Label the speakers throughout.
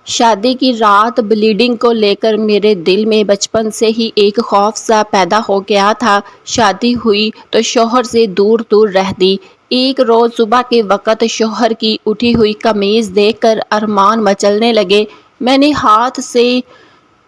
Speaker 1: شادی کی رات بلیڈنگ کو لے کر میرے دل میں بچپن سے ہی ایک خوف سا پیدا ہو گیا تھا۔ شادی ہوئی تو شوہر سے دور دور رہتی۔ ایک روز صبح کے وقت شوہر کی اٹھی ہوئی قمیض دیکھ کر ارمان مچلنے لگے۔ میں نے ہاتھ سے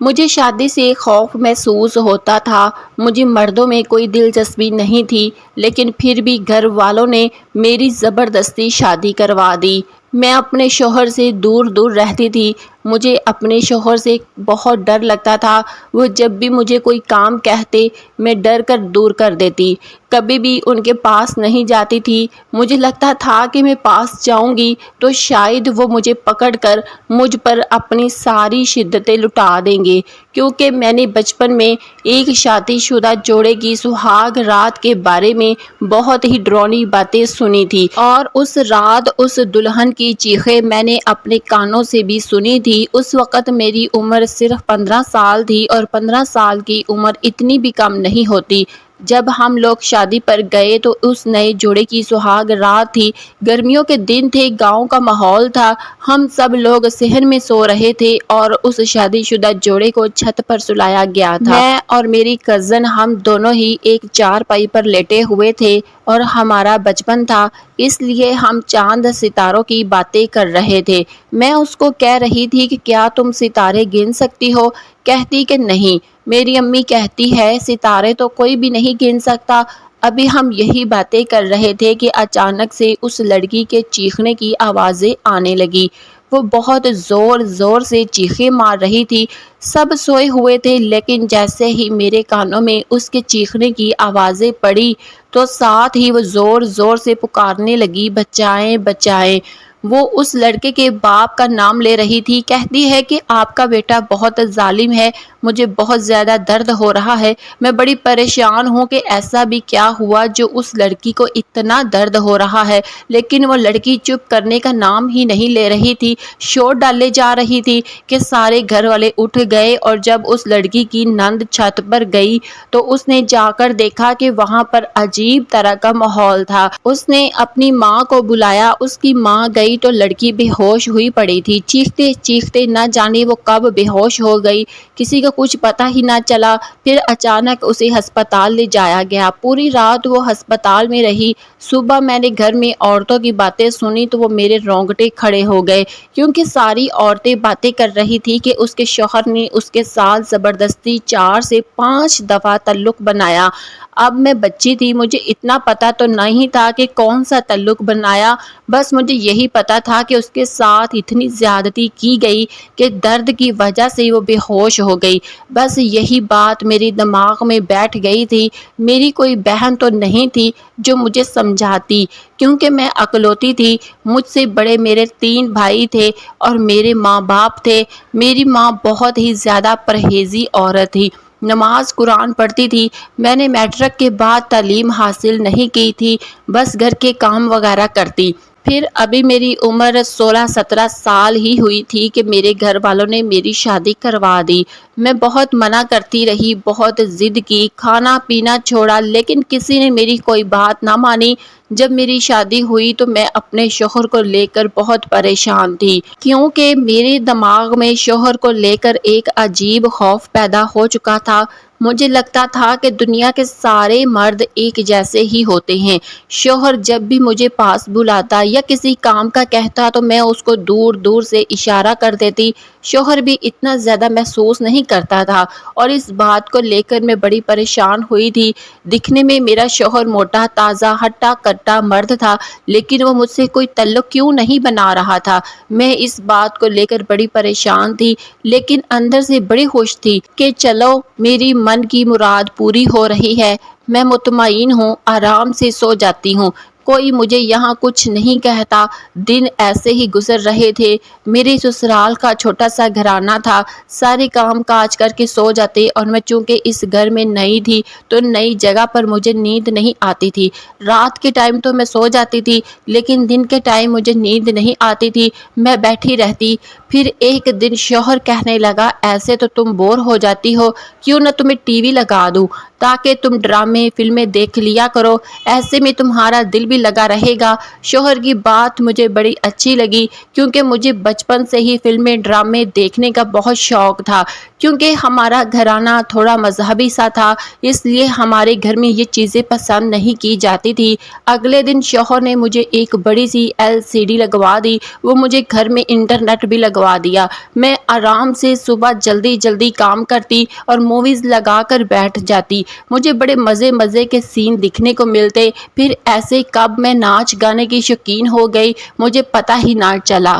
Speaker 1: مجھے شادی سے خوف محسوس ہوتا تھا۔ مجھے مردوں میں کوئی دلچسپی نہیں تھی، لیکن پھر بھی گھر والوں نے میری زبردستی شادی کروا دی۔ میں اپنے شوہر سے دور دور رہتی تھی۔ مجھے اپنے شوہر سے بہت ڈر لگتا تھا۔ وہ جب بھی مجھے کوئی کام کہتے، میں ڈر کر دور کر دیتی۔ کبھی بھی ان کے پاس نہیں جاتی تھی۔ مجھے لگتا تھا کہ میں پاس جاؤں گی تو شاید وہ مجھے پکڑ کر مجھ پر اپنی ساری شدتیں لٹا دیں گے، کیونکہ میں نے بچپن میں ایک شادی شدہ جوڑے کی سہاگ رات کے بارے میں بہت ہی ڈراؤنی باتیں سنی تھی، اور اس رات اس دلہن کی چیخیں میں نے اپنے کانوں سے بھی سنی تھی۔ اس وقت میری عمر صرف 15 سال تھی، اور 15 سال کی عمر اتنی بھی کم نہیں ہوتی۔ جب ہم لوگ شادی پر گئے تو اس نئے جوڑے کی سہاگ رات تھی۔ گرمیوں کے دن تھے، گاؤں کا ماحول تھا۔ ہم سب لوگ صحن میں سو رہے تھے اور اس شادی شدہ جوڑے کو چھت پر سلایا گیا تھا۔ میں اور میری کزن ہم دونوں ہی ایک چارپائی پر لیٹے ہوئے تھے، اور ہمارا بچپن تھا، اس لیے ہم چاند ستاروں کی باتیں کر رہے تھے۔ میں اس کو کہہ رہی تھی کہ کیا تم ستارے گن سکتی ہو؟ کہتی کہ نہیں۔ میری امی کہتی ہے ستارے تو کوئی بھی نہیں گن سکتا۔ ابھی ہم یہی باتیں کر رہے تھے کہ اچانک سے اس لڑکی کے چیخنے کی آوازیں آنے لگی۔ وہ بہت زور زور سے چیخیں مار رہی تھی۔ سب سوئے ہوئے تھے، لیکن جیسے ہی میرے کانوں میں اس کے چیخنے کی آوازیں پڑی تو ساتھ ہی وہ زور زور سے پکارنے لگی، بچائیں بچائیں۔ وہ اس لڑکے کے باپ کا نام لے رہی تھی۔ کہتی ہے کہ آپ کا بیٹا بہت ظالم ہے، مجھے بہت زیادہ درد ہو رہا ہے، میں بڑی پریشان ہوں کہ ایسا بھی کیا ہوا جو اس لڑکی کو اتنا درد ہو رہا ہے۔ لیکن وہ لڑکی چپ کرنے کا نام ہی نہیں لے رہی تھی، شور ڈالے جا رہی تھی کہ سارے گھر والے اٹھ گئے، اور جب اس لڑکی کی نند چھت پر گئی تو اس نے جا کر دیکھا کہ وہاں پر عجیب طرح کا ماحول تھا۔ اس نے اپنی ماں کو بلایا، اس کی ماں گئی تو لڑکی بے ہوش ہوئی پڑی تھی۔ چیختے چیختے نہ جانے وہ کب بے ہوش ہو گئی، کسی کو کچھ پتہ ہی نہ چلا۔ پھر اچانک اسے ہسپتال لے جایا گیا۔ پوری رات وہ ہسپتال میں رہی۔ صبح میں نے گھر میں عورتوں کی باتیں سنی تو وہ میرے رونگٹے کھڑے ہو گئے، کیونکہ ساری عورتیں باتیں کر رہی تھی کہ اس کے شوہر نے اس کے ساتھ زبردستی 4 سے 5 دفعہ تعلق بنایا۔ اب میں بچی تھی، مجھے اتنا پتا تو نہیں تھا کہ کون سا تعلق بنایا، بس مجھے یہی پتا تھا کہ اس کے ساتھ اتنی زیادتی کی گئی کہ درد کی وجہ سے وہ بے ہوش ہو گئی۔ بس یہی بات میرے دماغ میں بیٹھ گئی تھی۔ میری کوئی بہن تو نہیں تھی جو مجھے سمجھاتی، کیونکہ میں اکلوتی تھی۔ مجھ سے بڑے میرے 3 بھائی تھے اور میرے ماں باپ تھے۔ میری ماں بہت ہی زیادہ پرہیزی عورت تھی، نماز قرآن پڑھتی تھی۔ میں نے میٹرک کے بعد تعلیم حاصل نہیں کی تھی، بس گھر کے کام وغیرہ کرتی۔ پھر ابھی میری عمر 16-17 سال ہی ہوئی تھی کہ میرے گھر والوں نے میری شادی کروا دی۔ میں بہت منع کرتی رہی، بہت ضد کی، کھانا پینا چھوڑا، لیکن کسی نے میری کوئی بات نہ مانی۔ جب میری شادی ہوئی تو میں اپنے شوہر کو لے کر بہت پریشان تھی، کیونکہ میرے دماغ میں شوہر کو لے کر ایک عجیب خوف پیدا ہو چکا تھا۔ مجھے لگتا تھا کہ دنیا کے سارے مرد ایک جیسے ہی ہوتے ہیں۔ شوہر جب بھی مجھے پاس بلاتا یا کسی کام کا کہتا تو میں اس کو دور دور سے اشارہ کر دیتی۔ شوہر بھی اتنا زیادہ محسوس نہیں کرتا تھا، اور اس بات کو لے کر میں بڑی پریشان ہوئی تھی۔ دکھنے میں میرا شوہر موٹا تازہ ہٹا کٹا مرد تھا، لیکن وہ مجھ سے کوئی تعلق کیوں نہیں بنا رہا تھا؟ میں اس بات کو لے کر بڑی پریشان تھی، لیکن اندر سے بڑی خوش تھی کہ چلو میری من کی مراد پوری ہو رہی ہے۔ میں مطمئن ہوں، آرام سے سو جاتی ہوں، کوئی مجھے یہاں کچھ نہیں کہتا۔ دن ایسے ہی گزر رہے تھے۔ میرے سسرال کا چھوٹا سا گھرانہ تھا، سارے کام کاج کر کے سو جاتے، اور میں چونکہ اس گھر میں نئی تھی تو نئی جگہ پر مجھے نیند نہیں آتی تھی۔ رات کے ٹائم تو میں سو جاتی تھی، لیکن دن کے ٹائم مجھے نیند نہیں آتی تھی، میں بیٹھی رہتی۔ پھر ایک دن شوہر کہنے لگا، ایسے تو تم بور ہو جاتی ہو، کیوں نہ تمہیں ٹی وی لگا دوں؟ تاکہ تم ڈرامے فلمیں دیکھ لیا کرو، ایسے میں تمہارا دل بھی لگا رہے گا۔ شوہر کی بات مجھے بڑی اچھی لگی کیونکہ مجھے بچپن سے ہی فلمیں ڈرامے دیکھنے کا بہت شوق تھا۔ کیونکہ ہمارا گھرانہ تھوڑا مذہبی سا تھا، اس لیے ہمارے گھر میں یہ چیزیں پسند نہیں کی جاتی تھی۔ اگلے دن شوہر نے مجھے ایک بڑی سی LCD لگوا دی، وہ مجھے گھر میں انٹرنیٹ بھی لگوا دیا۔ میں آرام سے صبح جلدی جلدی کام کرتی اور موویز لگا کر بیٹھ جاتی۔ مجھے بڑے مزے کے سین دکھنے کو ملتے، پھر ایسے کب میں ناچ گانے کی شوقین ہو گئی مجھے پتہ ہی نہ چلا۔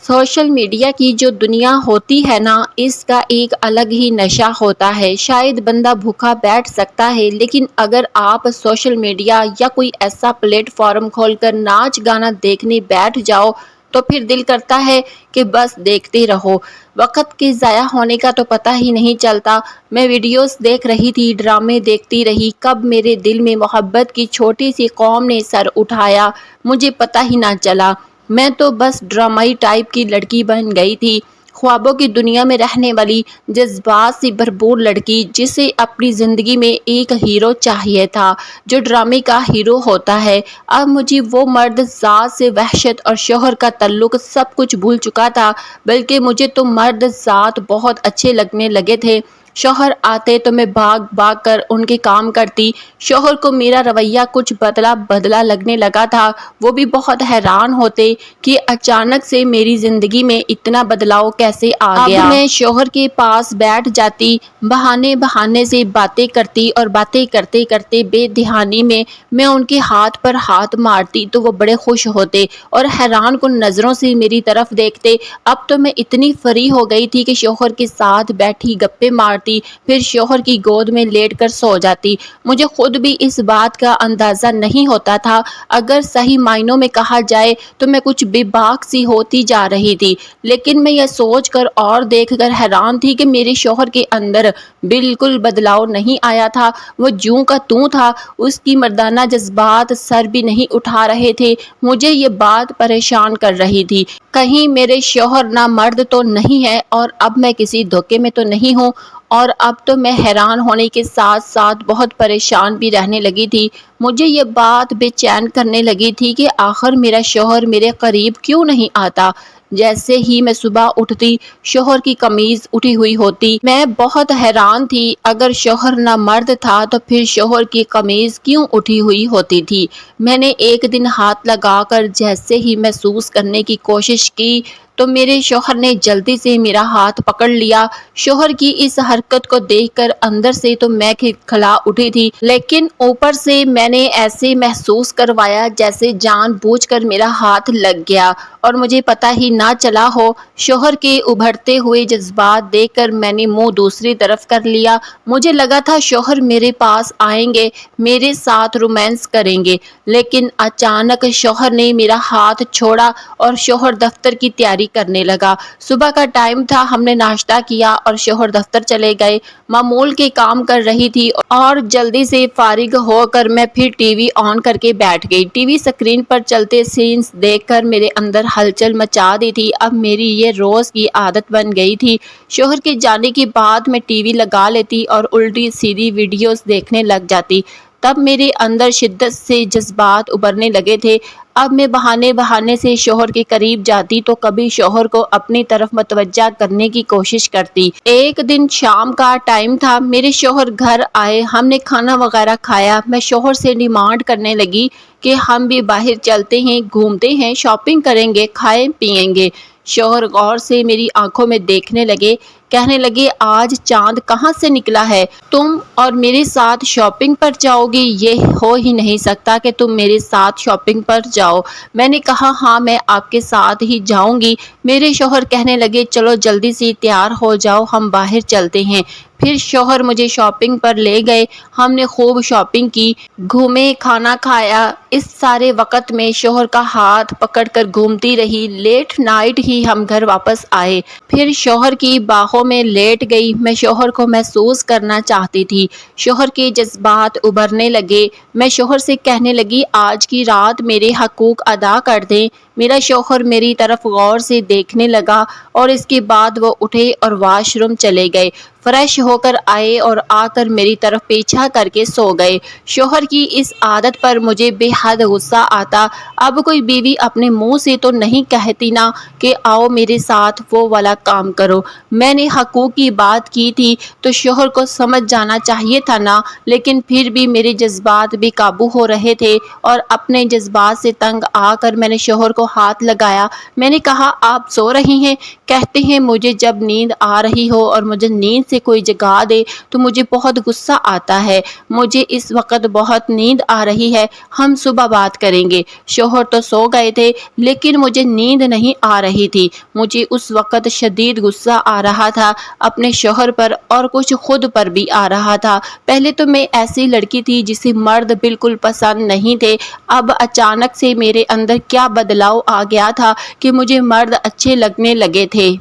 Speaker 1: سوشل میڈیا کی جو دنیا ہوتی ہے نا، اس کا ایک الگ ہی نشہ ہوتا ہے۔ شاید بندہ بھوکا بیٹھ سکتا ہے، لیکن اگر آپ سوشل میڈیا یا کوئی ایسا پلیٹ فارم کھول کر ناچ گانا دیکھنے بیٹھ جاؤ تو پھر دل کرتا ہے کہ بس دیکھتے رہو۔ وقت کے ضائع ہونے کا تو پتہ ہی نہیں چلتا۔ میں ویڈیوز دیکھ رہی تھی، ڈرامے دیکھتی رہی، کب میرے دل میں محبت کی چھوٹی سی قوم نے سر اٹھایا مجھے پتہ ہی نہ چلا۔ میں تو بس ڈرامائی ٹائپ کی لڑکی بن گئی تھی، خوابوں کی دنیا میں رہنے والی جذبات سے بھرپور لڑکی، جسے اپنی زندگی میں ایک ہیرو چاہیے تھا جو ڈرامے کا ہیرو ہوتا ہے۔ اب مجھے وہ مرد ذات سے وحشت اور شوہر کا تعلق سب کچھ بھول چکا تھا، بلکہ مجھے تو مرد ذات بہت اچھے لگنے لگے تھے۔ شوہر آتے تو میں بھاگ بھاگ کر ان کے کام کرتی۔ شوہر کو میرا رویہ کچھ بدلا لگنے لگا تھا، وہ بھی بہت حیران ہوتے کہ اچانک سے میری زندگی میں اتنا بدلاؤ کیسے آ گیا۔ اب میں شوہر کے پاس بیٹھ جاتی، بہانے سے باتیں کرتی اور باتیں کرتے کرتے بے دہانی میں ان کے ہاتھ پر ہاتھ مارتی تو وہ بڑے خوش ہوتے اور حیران کن نظروں سے میری طرف دیکھتے۔ اب تو میں اتنی فری ہو گئی تھی کہ شوہر کے ساتھ بیٹھی گپے مارتی، پھر شوہر کی گود میں لیٹ کر سو جاتی۔ مجھے خود بھی اس بات کا اندازہ نہیں ہوتا تھا، اگر صحیح معنوں میں کہا جائے تو میں کچھ بے باک سی ہوتی جا رہی تھی، لیکن میں یہ سوچ کر اور دیکھ کر حیران تھی کہ میرے شوہر کے اندر بالکل بدلاؤ نہیں آیا تھا، وہ جوں کا توں تھا، اس کی مردانہ جذبات سر بھی نہیں اٹھا رہے تھے۔ مجھے یہ بات پریشان کر رہی تھی، کہیں میرے شوہر نہ مرد تو نہیں ہے اور اب میں کسی دھوکے میں تو نہیں ہوں۔ اور اب تو میں حیران ہونے کے ساتھ ساتھ بہت پریشان بھی رہنے لگی تھی۔ مجھے یہ بات بے چین کرنے لگی تھی کہ آخر میرا شوہر میرے قریب کیوں نہیں آتا۔ جیسے ہی میں صبح اٹھتی شوہر کی قمیض اٹھی ہوئی ہوتی۔ میں بہت حیران تھی، اگر شوہر نہ مرد تھا تو پھر شوہر کی قمیض کیوں اٹھی ہوئی ہوتی تھی۔ میں نے ایک دن ہاتھ لگا کر جیسے ہی محسوس کرنے کی کوشش کی تو میرے شوہر نے جلدی سے میرا ہاتھ پکڑ لیا۔ شوہر کی اس حرکت کو دیکھ کر اندر سے تو میں کھلا اٹھی تھی، لیکن اوپر سے میں نے ایسے محسوس کروایا جیسے جان بوجھ کر میرا ہاتھ لگ گیا اور مجھے پتہ ہی نہ چلا ہو۔ شوہر کے ابھرتے ہوئے جذبات دیکھ کر میں نے منہ دوسری طرف کر لیا۔ مجھے لگا تھا شوہر میرے پاس آئیں گے، میرے ساتھ رومانس کریں گے، لیکن اچانک شوہر نے میرا ہاتھ چھوڑا اور شوہر دفتر کی تیاری کرنے لگا۔ صبح کا ٹائم تھا، ہم نے ناشتہ کیا اور شوہر دفتر چلے گئے۔ معمول کے کام کر رہی تھی اور جلدی سے فارغ ہو کر میں پھر ٹی وی آن کر کے بیٹھ گئی۔ ٹی وی اسکرین پر چلتے سینز دیکھ کر میرے اندر ہلچل مچا دی تھی۔ اب میری یہ روز کی عادت بن گئی تھی، شوہر کے جانے کے بعد میں ٹی وی لگا لیتی اور الٹی سیدھی ویڈیوز دیکھنے لگ جاتی۔ تب میرے اندر شدت سے جذبات ابھرنے لگے تھے۔ اب میں بہانے سے شوہر کے قریب جاتی تو کبھی شوہر کو اپنی طرف متوجہ کرنے کی کوشش کرتی۔ ایک دن شام کا ٹائم تھا، میرے شوہر گھر آئے، ہم نے کھانا وغیرہ کھایا۔ میں شوہر سے ڈیمانڈ کرنے لگی کہ ہم بھی باہر چلتے ہیں، گھومتے ہیں، شاپنگ کریں گے، کھائیں پیئیں گے۔ شوہر غور سے میری آنکھوں میں دیکھنے لگے، کہنے لگے آج چاند کہاں سے نکلا ہے، تم اور میرے ساتھ شاپنگ پر جاؤ گی، یہ ہو ہی نہیں سکتا کہ تم میرے ساتھ شاپنگ پر جاؤ۔ میں نے کہا ہاں میں آپ کے ساتھ ہی جاؤں گی۔ میرے شوہر کہنے لگے چلو جلدی سے تیار ہو جاؤ، ہم باہر چلتے ہیں۔ پھر شوہر مجھے شاپنگ پر لے گئے، ہم نے خوب شاپنگ کی، گھومے، کھانا کھایا۔ اس سارے وقت میں شوہر کا ہاتھ پکڑ کر گھومتی رہی۔ لیٹ نائٹ ہی ہم گھر واپس آئے، پھر شوہر کی باہوں میں لیٹ گئی۔ میں شوہر کو محسوس کرنا چاہتی تھی۔ شوہر کے جذبات ابھرنے لگے۔ میں شوہر سے کہنے لگی آج کی رات میرے حقوق ادا کر دیں، میرا شوہر میری طرف غور سے دیکھنے لگا اور اس کے بعد وہ اٹھے اور واش روم چلے گئے، فریش ہو کر آئے اور آ کر میری طرف پیچھا کر کے سو گئے۔ شوہر کی اس عادت پر مجھے بے حد غصہ آتا۔ اب کوئی بیوی اپنے منہ سے تو نہیں کہتی نا کہ آؤ میرے ساتھ وہ والا کام کرو۔ میں نے حقوق کی بات کی تھی تو شوہر کو سمجھ جانا چاہیے تھا نا، لیکن پھر بھی میرے جذبات بے قابو ہو رہے تھے اور اپنے جذبات سے تنگ آ کر میں نے شوہر کو ہاتھ لگایا۔ میں نے کہا آپ سو رہی ہیں؟ کہتے ہیں مجھے جب نیند آ رہی ہو اور مجھے نیند سے کوئی جگا دے تو مجھے بہت غصہ آتا ہے۔ مجھے اس وقت بہت نیند آ رہی ہے، ہم صبح بات کریں گے۔ شوہر تو سو گئے تھے لیکن مجھے نیند نہیں آ رہی تھی۔ مجھے اس وقت شدید غصہ آ رہا تھا، اپنے شوہر پر اور کچھ خود پر بھی آ رہا تھا۔ پہلے تو میں ایسی لڑکی تھی جسے مرد بالکل پسند نہیں تھے، اب اچانک سے میرے اندر کیا بدلاؤ آ گیا تھا کہ مجھے مرد اچھے لگنے لگے تھے۔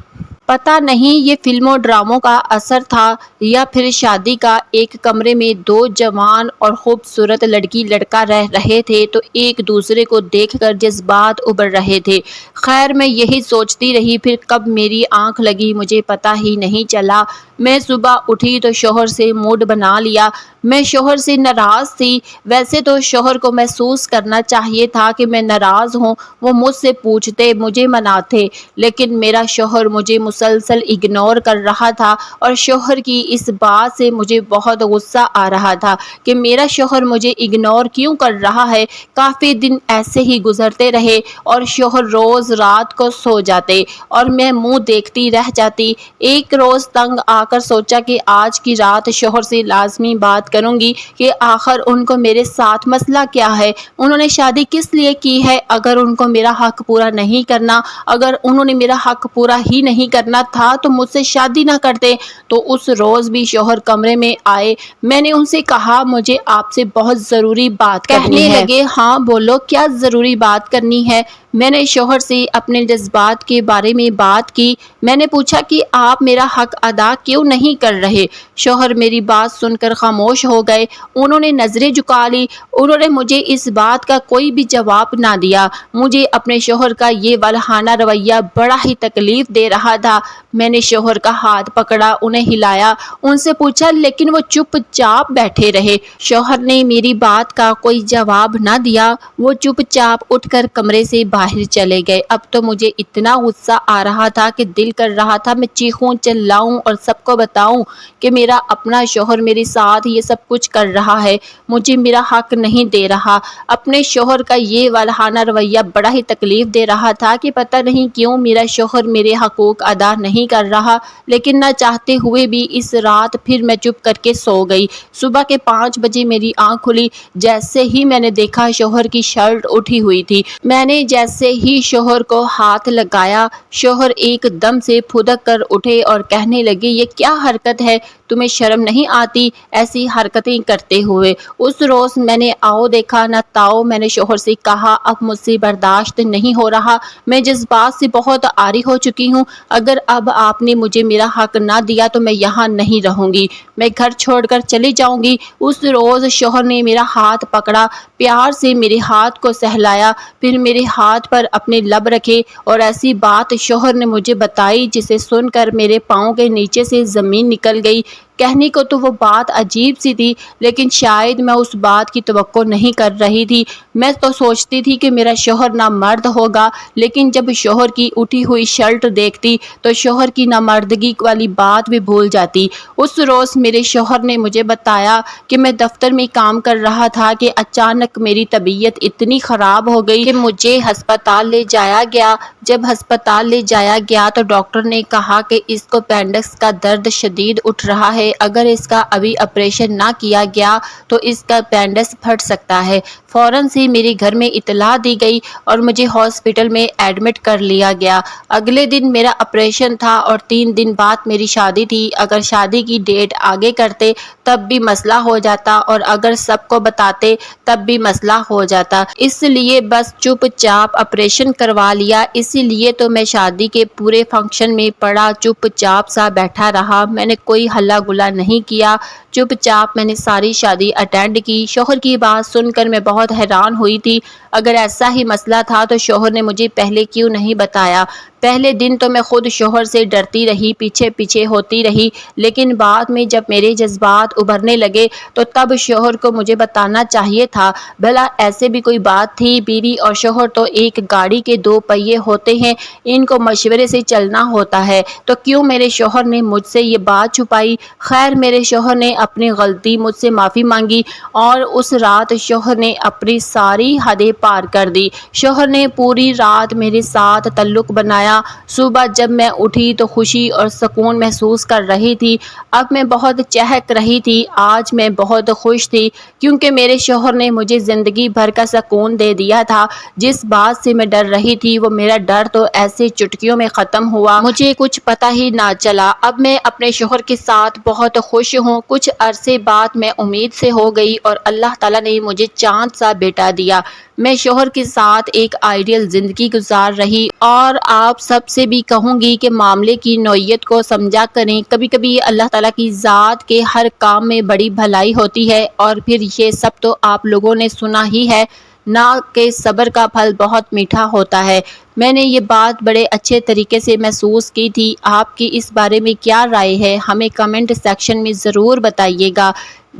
Speaker 1: پتہ نہیں یہ فلموں ڈراموں کا اثر تھا یا پھر شادی کا۔ ایک کمرے میں دو جوان اور خوبصورت لڑکی لڑکا رہ رہے تھے تو ایک دوسرے کو دیکھ کر جذبات ابل رہے تھے۔ خیر میں یہی سوچتی رہی، پھر کب میری آنکھ لگی مجھے پتہ ہی نہیں چلا۔ میں صبح اٹھی تو شوہر سے موڈ بنا لیا۔ میں شوہر سے ناراض تھی۔ ویسے تو شوہر کو محسوس کرنا چاہیے تھا کہ میں ناراض ہوں، وہ مجھ سے پوچھتے، مجھے مناتے، لیکن میرا شوہر مجھے مسلسل اگنور کر رہا تھا اور شوہر کی اس بات سے مجھے بہت غصہ آ رہا تھا کہ میرا شوہر مجھے اگنور کیوں کر رہا ہے۔ کافی دن ایسے ہی گزرتے رہے اور شوہر روز رات کو سو جاتے اور میں منہ دیکھتی رہ جاتی۔ ایک روز تنگ آ کر سوچا کہ آج کی رات شوہر سے لازمی بات کروں گی کہ آخر ان کو میرے ساتھ مسئلہ کیا ہے، انہوں نے شادی کس لیے کی ہے۔ اگر ان کو میرا حق پورا نہیں کرنا، اگر انہوں نے میرا حق پورا ہی نہیں کرنا تھا تو مجھ سے شادی نہ کرتے۔ تو اس روز بھی شوہر کمرے میں آئے، میں نے ان سے کہا مجھے آپ سے بہت ضروری بات کرنی ہے۔ کہنے لگے ہاں بولو، کیا ضروری بات کرنی ہے؟ میں نے شوہر سے اپنے جذبات کے بارے میں بات کی۔ میں نے پوچھا کہ آپ میرا حق ادا کیوں نہیں کر رہے؟ شوہر میری بات سن کر خاموش ہو گئے، انہوں نے نظریں جھکا لی، انہوں نے مجھے اس بات کا کوئی بھی جواب نہ دیا۔ مجھے اپنے شوہر کا یہ والہانہ رویہ بڑا ہی تکلیف دے رہا تھا۔ میں نے شوہر کا ہاتھ پکڑا، انہیں ہلایا، ان سے پوچھا لیکن وہ چپ چاپ بیٹھے رہے۔ شوہر نے میری بات کا کوئی جواب نہ دیا، وہ چپ چاپ اٹھ کر کمرے سے باہر چلے گئے۔ اب تو مجھے اتنا غصہ آ رہا تھا کہ دل کر رہا تھا میں چیخوں چلاؤں اور سب کو بتاؤں کہ میرا اپنا شوہر میرے ساتھ یہ سب کچھ کر رہا ہے، مجھے میرا حق نہیں دے رہا۔ اپنے شوہر کا یہ والہانہ رویہ بڑا ہی تکلیف دے رہا تھا کہ پتہ نہیں کیوں میرا شوہر میرے حقوق ادا نہیں کر رہا، لیکن نہ چاہتے ہوئے بھی اس رات پھر میں چپ کر کے سو گئی۔ صبح کے 5 بجے میری آنکھ کھلی، جیسے ہی میں نے دیکھا شوہر کی شرٹ اٹھی ہوئی تھی۔ میں نے جیسے ہی شوہر کو ہاتھ لگایا، شوہر ایک دم سے پھدک کر اٹھے اور کہنے لگے یہ کیا حرکت ہے، تمہیں شرم نہیں آتی ایسی حرکتیں کرتے ہوئے؟ اس روز میں نے آؤ دیکھا نہ تاؤ۔ میں نے شوہر سے کہا اب مجھ سے برداشت نہیں ہو رہا، میں جذبات سے بہت عاری ہو چکی ہوں، اگر اب آپ نے مجھے میرا حق نہ دیا تو میں یہاں نہیں رہوں گی، میں گھر چھوڑ کر چلی جاؤں گی۔ اس روز شوہر نے میرا ہاتھ پکڑا، پیار سے میرے ہاتھ کو سہلایا، پھر میرے ہاتھ پر اپنے لب رکھے اور ایسی بات شوہر نے مجھے بتائی جسے سن کر میرے پاؤں کے نیچے سے زمین نکل گئی۔ کہنے کو تو وہ بات عجیب سی تھی، لیکن شاید میں اس بات کی توقع نہیں کر رہی تھی۔ میں تو سوچتی تھی کہ میرا شوہر نامرد ہوگا، لیکن جب شوہر کی اٹھی ہوئی شرٹ دیکھتی تو شوہر کی نامردگی والی بات بھی بھول جاتی۔ اس روز میرے شوہر نے مجھے بتایا کہ میں دفتر میں کام کر رہا تھا کہ اچانک میری طبیعت اتنی خراب ہو گئی کہ مجھے ہسپتال لے جایا گیا۔ جب ہسپتال لے جایا گیا تو ڈاکٹر نے کہا کہ اس کو اپینڈکس کا درد شدید اٹھ رہا ہے، اگر اس کا ابھی آپریشن نہ کیا گیا تو اس کا اپینڈکس پھٹ سکتا ہے۔ فوراً سے میرے گھر میں اطلاع دی گئی اور مجھے ہاسپٹل میں ایڈمٹ کر لیا گیا۔ اگلے دن میرا آپریشن تھا اور 3 دن بعد میری شادی تھی۔ اگر شادی کی ڈیٹ آگے کرتے تب بھی مسئلہ ہو جاتا اور اگر سب کو بتاتے تب بھی مسئلہ ہو جاتا، اس لیے بس چپ چاپ آپریشن کروا لیا۔ اسی لیے تو میں شادی کے پورے فنکشن میں پڑا چپ چاپ سا بیٹھا رہا، میں نے کوئی ہلا گلا نہیں کیا، چپ چاپ میں نے ساری شادی اٹینڈ کی۔ شوہر کی بات سن کر میں بہت حیران ہوئی تھی۔ اگر ایسا ہی مسئلہ تھا تو شوہر نے مجھے پہلے کیوں نہیں بتایا؟ پہلے دن تو میں خود شوہر سے ڈرتی رہی، پیچھے پیچھے ہوتی رہی، لیکن بعد میں جب میرے جذبات ابھرنے لگے تو تب شوہر کو مجھے بتانا چاہیے تھا۔ بھلا ایسے بھی کوئی بات تھی؟ بیوی اور شوہر تو ایک گاڑی کے دو پہیے ہوتے ہیں، ان کو مشورے سے چلنا ہوتا ہے، تو کیوں میرے شوہر نے مجھ سے یہ بات چھپائی؟ خیر، میرے شوہر نے اپنی غلطی مجھ سے معافی مانگی اور اس رات شوہر نے اپنی ساری حدیں پار کر دی۔ شوہر نے پوری رات میرے ساتھ تعلق بنایا۔ صبح جب میں اٹھی تو خوشی اور سکون محسوس کر رہی تھی۔ اب میں بہت چہک رہی تھی۔ آج میں بہت خوش تھی کیونکہ میرے شوہر نے مجھے زندگی بھر کا سکون دے دیا تھا۔ جس بات سے میں ڈر رہی تھی وہ میرا ڈر تو ایسے چٹکیوں میں ختم ہوا، مجھے کچھ پتہ ہی نہ چلا۔ اب میں اپنے شوہر کے ساتھ بہت خوش ہوں۔ کچھ عرصے بعد میں امید سے ہو گئی اور اللہ تعالیٰ نے مجھے چاند سا بیٹا دیا۔ میں شوہر کے ساتھ ایک آئیڈیل زندگی گزار رہی اور آپ سب سے بھی کہوں گی کہ معاملے کی نوعیت کو سمجھا کریں۔ کبھی کبھی اللہ تعالیٰ کی ذات کے ہر کام میں بڑی بھلائی ہوتی ہے، اور پھر یہ سب تو آپ لوگوں نے سنا ہی ہے نہ کہ صبر کا پھل بہت میٹھا ہوتا ہے۔ میں نے یہ بات بڑے اچھے طریقے سے محسوس کی تھی۔ آپ کی اس بارے میں کیا رائے ہے؟ ہمیں کمنٹ سیکشن میں ضرور بتائیے گا۔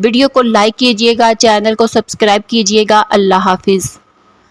Speaker 1: ویڈیو کو لائک کیجیے گا، چینل کو سبسکرائب کیجیے گا۔ اللہ حافظ۔